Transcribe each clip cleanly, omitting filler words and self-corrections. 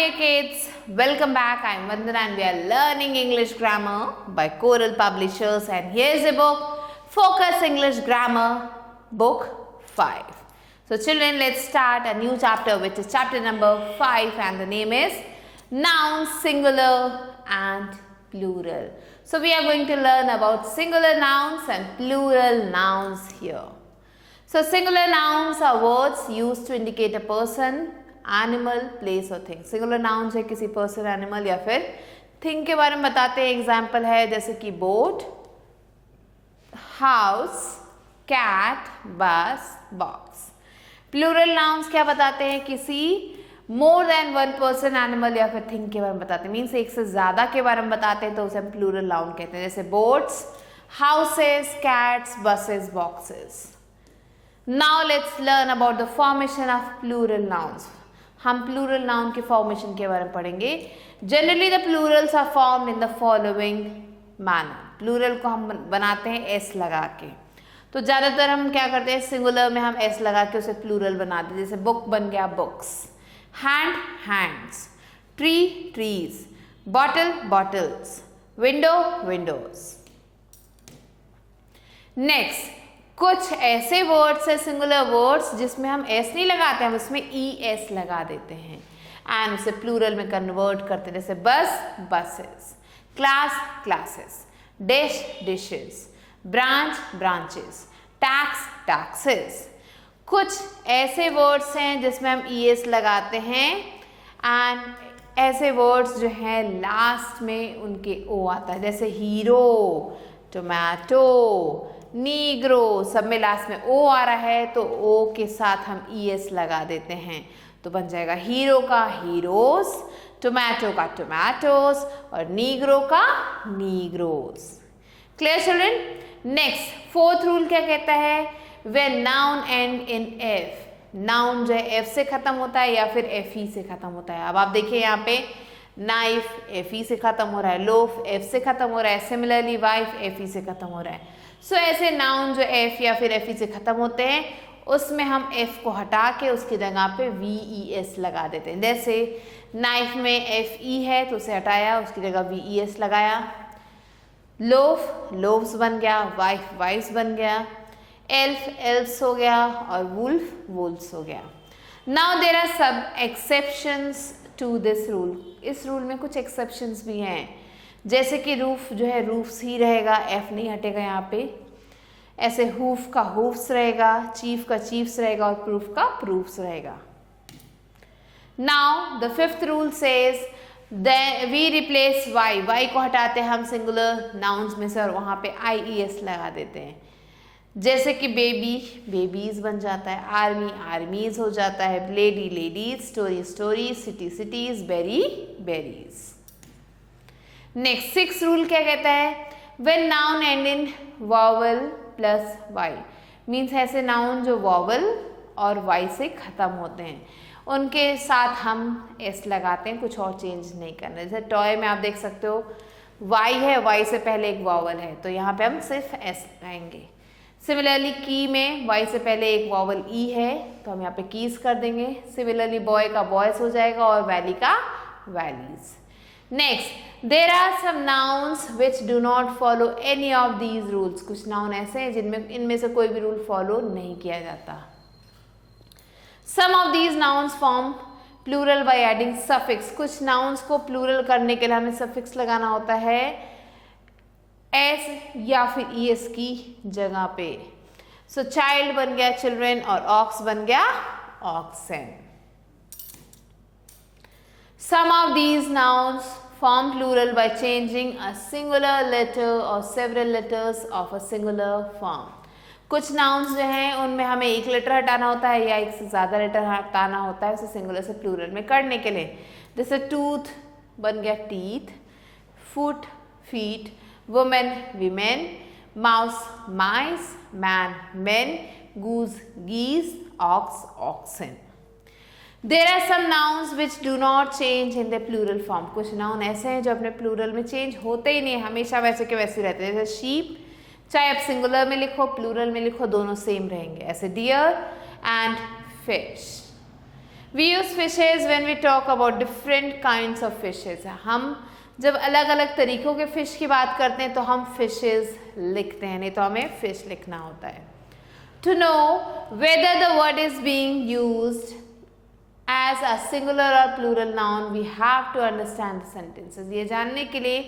dear kids, welcome back. I am Vandana and we are learning English grammar by Coral Publishers, and here's a book, Focus English Grammar, book 5. So children, let's start a new chapter, which is chapter number 5, and the name is Nouns, Singular and Plural. So we are going to learn about singular nouns and plural nouns here. So singular nouns are words used to indicate a person, animal, place और thing. Singular nouns है किसी person, animal या फिर thing के बारे में बताते हैं. एग्जाम्पल है जैसे कि बोट, हाउस, कैट, बस, बॉक्स. प्लूरल नाउन्स क्या बताते हैं? किसी more than one person, animal या फिर थिंग के बारे में बताते हैं. मीन्स एक से ज्यादा के बारे में बताते हैं तो उसे हम प्लूरल नाउन कहते हैं. जैसे boats, houses, cats, buses, boxes. Now let's learn about the formation of plural nouns. हम प्लूरल नाउन के फॉर्मेशन के बारे में पढ़ेंगे. Generally the plurals are formed in the following manner. Plural को हम बनाते हैं एस लगा के. तो ज़्यादातर हम क्या करते हैं, सिंगुलर में हम एस लगा के उसे प्लूरल बनाते हैं. जैसे बुक बन गया books, hand hands, tree trees, bottle bottles, window Windows. Next, कुछ ऐसे वर्ड्स है सिंगुलर वर्ड्स जिसमें हम एस नहीं लगाते हैं, हम उसमें ई एस लगा देते हैं एंड उसे प्लूरल में कन्वर्ट करते हैं. जैसे बस buses, class classes, dish dishes, branch branches, tax taxes. कुछ ऐसे वर्ड्स हैं जिसमें हम ई एस लगाते हैं एंड ऐसे वर्ड्स जो हैं लास्ट में उनके ओ आता है. जैसे हीरो, टोमेटो, नीग्रो, सब में लास्ट में ओ आ रहा है तो ओ के साथ हम ई एस लगा देते हैं तो बन जाएगा हीरो का हीरोज, टोमेटो का टोमेटोज और नीग्रो का Negroes. Clear children? Next, fourth rule क्या कहता है? When noun end in F. Noun जो है एफ से खत्म होता है या फिर एफ ई से खत्म होता है. अब आप देखिए यहाँ पे नाइफ एफ ई से खत्म हो रहा है, लोफ एफ से खत्म हो रहा है, सिमिलरली वाइफ एफ ई से खत्म हो रहा है. सो ऐसे नाउन जो एफ या फिर एफ ई से खत्म होते हैं उसमें हम एफ को हटा के उसकी जगह पे वी ई एस लगा देते हैं. जैसे नाइफ में एफ ई है तो उसे हटाया, उसकी जगह वी ई एस लगाया. लोफ लोव्स बन गया, वाइफ वाइफ्स बन गया, एल्फ एल्फ्स हो गया और वुल्फ वुल्फ्स हो गया. नाउ देयर आर सब एक्सेप्शंस टू दिस रूल. इस रूल में कुछ एक्सेप्शंस भी हैं. जैसे कि रूफ जो है रूफ्स ही रहेगा, एफ नहीं हटेगा यहाँ पे. ऐसे हुफ का हुफ्स रहेगा, चीफ का चीफ्स रहेगा और प्रूफ का प्रूफ्स रहेगा. Now the fifth rule says we replace y. Y को हटाते हैं हम सिंगुलर नाउन्स में से और वहाँ पे आई ई एस लगा देते हैं. जैसे कि बेबी बेबीज बन जाता है, आर्मी आर्मीज हो जाता है, lady ladies, story stories, city cities, berry berries. Next, six rule क्या कहता है? When noun end in vowel plus y. Means ऐसे नाउन जो वॉवल और वाई से खत्म होते हैं उनके साथ हम एस लगाते हैं, कुछ और चेंज नहीं करना. जैसे टॉय में आप देख सकते हो वाई है, वाई से पहले एक वॉवल है तो यहाँ पे हम सिर्फ एस लगाएंगे. सिमिलरली की में वाई से पहले एक वॉवल ई है तो हम यहाँ पे कीज कर देंगे. सिमिलरली बॉय का बॉयस हो जाएगा और वैली का valleys. Next, there are some nouns which do not follow any of these rules. कुछ नाउन ऐसे हैं जिनमें इनमें से कोई भी रूल फॉलो नहीं किया जाता. Some of these nouns form plural by adding suffix. कुछ नाउन्स को प्लूरल करने के लिए हमें सफिक्स लगाना होता है एस या फिर ई एस की जगह पे. सो चाइल्ड बन गया चिल्ड्रेन और ऑक्स बन गया oxen. Some of these nouns form plural by changing a singular letter or several letters of a singular form. कुछ nouns जो हैं उनमें हमें एक लेटर हटाना होता है या एक से ज़्यादा लेटर हटाना होता है उसे सिंगुलर से प्लूरल में करने के लिए. जैसे टूथ बन गया teeth, foot feet, woman women, mouse mice, man men, goose geese, ox oxen. There are some nouns which do not change in their plural form. कुछ नाउन ऐसे हैं जो अपने प्लूरल में चेंज होते ही नहीं, हमेशा वैसे के वैसे रहते हैं. जैसे शीप, चाहे आप सिंगुलर में लिखो प्लूरल में लिखो दोनों सेम रहेंगे. ऐसे deer and fish. We use fishes when we talk about different kinds of fishes. हम जब अलग अलग तरीकों के फिश की बात करते हैं तो हम फिशेस लिखते हैं, नहीं तो हमें फिश लिखना होता है. To know whether the word is being used as a singular or plural noun, we have to understand the sentences. ये जानने के लिए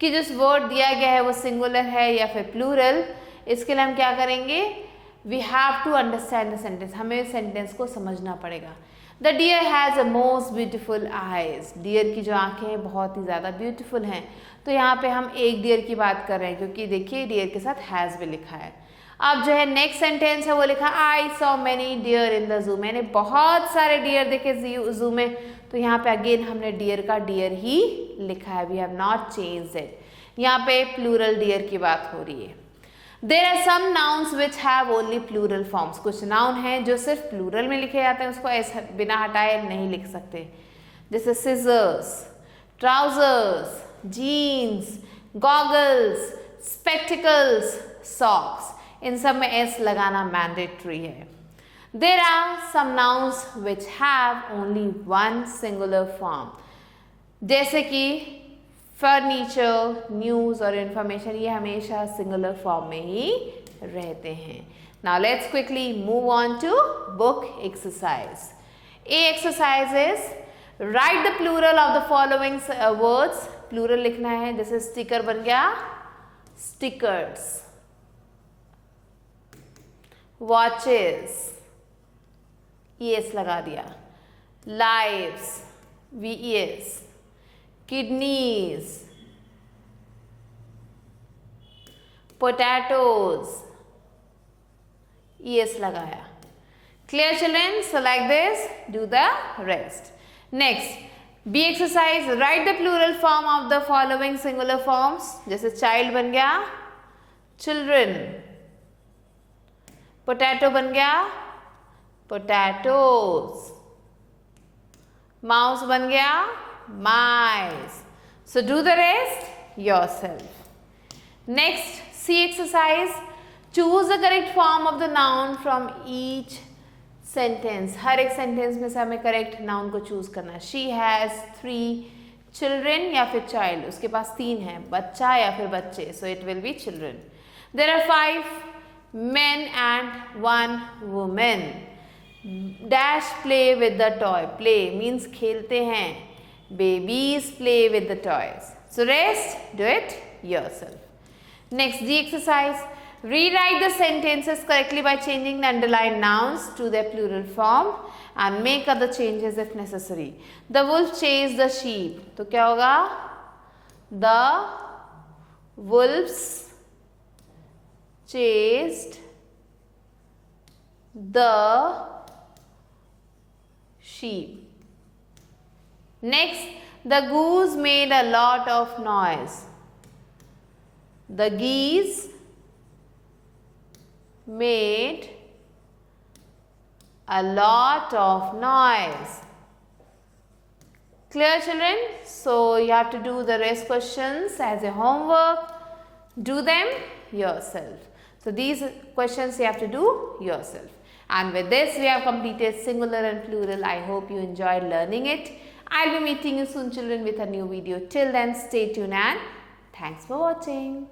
कि जिस वर्ड दिया गया है वो सिंगुलर है या फिर प्लूरल, इसके लिए हम क्या करेंगे? We have to understand the sentence. हमें सेंटेंस को समझना पड़ेगा. The deer has a most beautiful eyes. Deer की जो आंखें हैं बहुत ही ज़्यादा ब्यूटीफुल हैं. तो यहाँ पे हम एक डियर की बात कर रहे हैं क्योंकि देखिए डियर के साथ हैज़ भी लिखा है. अब जो है नेक्स्ट सेंटेंस है वो लिखा I saw many deer in the zoo. मैंने बहुत सारे डियर देखे जू में. तो यहाँ पे अगेन हमने डियर का डियर ही लिखा है. We have not changed it. यहाँ पे प्लूरल डियर की बात हो रही है. There are some nouns which have only plural forms. कुछ नाउन हैं जो सिर्फ प्लूरल में लिखे जाते हैं, उसको ऐसे बिना हटाए नहीं लिख सकते. जैसे scissors, trousers, jeans, goggles, spectacles, socks. इन सब में s लगाना मैंडेटरी है. There are some nouns which have only one singular form. जैसे कि फर्नीचर, न्यूज़ और इन्फॉर्मेशन, ये हमेशा सिंगुलर फॉर्म में ही रहते हैं. Now let's quickly move on to book exercise. A exercise is write the plural of the following words. Plural लिखना है. जैसे स्टिकर बन गया स्टिकर्स, वॉचेस, ईएस लगा दिया, लाइव्स, वीईएस, kidneys, potatoes, es लगाया. Clear children? So like this, do the rest. Next, B exercise, write the plural form of the following singular forms. जैसे child बन गया children, potato बन गया potatoes, mouse बन गया mice. So do the rest yourself. Next, C exercise. Choose the correct form of the noun from each sentence. हर एक sentence में से हमें correct noun को choose करना. She has 3 children या फिर child. उसके पास 3 है, बच्चा या फिर बच्चे. So it will be children. There are 5 men and 1 woman. Dash play with the toy. Play means खेलते हैं. Babies play with the toys. So rest, do it yourself. Next, D exercise. Rewrite the sentences correctly by changing the underlined nouns to their plural form and make other changes if necessary. The wolf chased the sheep. तो क्या होगा? The wolves chased the sheep. Next, the goose made a lot of noise. The geese made a lot of noise. Clear children? So you have to do the rest questions as a homework. Do them yourself. So these questions you have to do yourself. And with this we have completed singular and plural. I hope you enjoyed learning it. I'll be meeting you soon children with a new video. Till then, stay tuned and thanks for watching.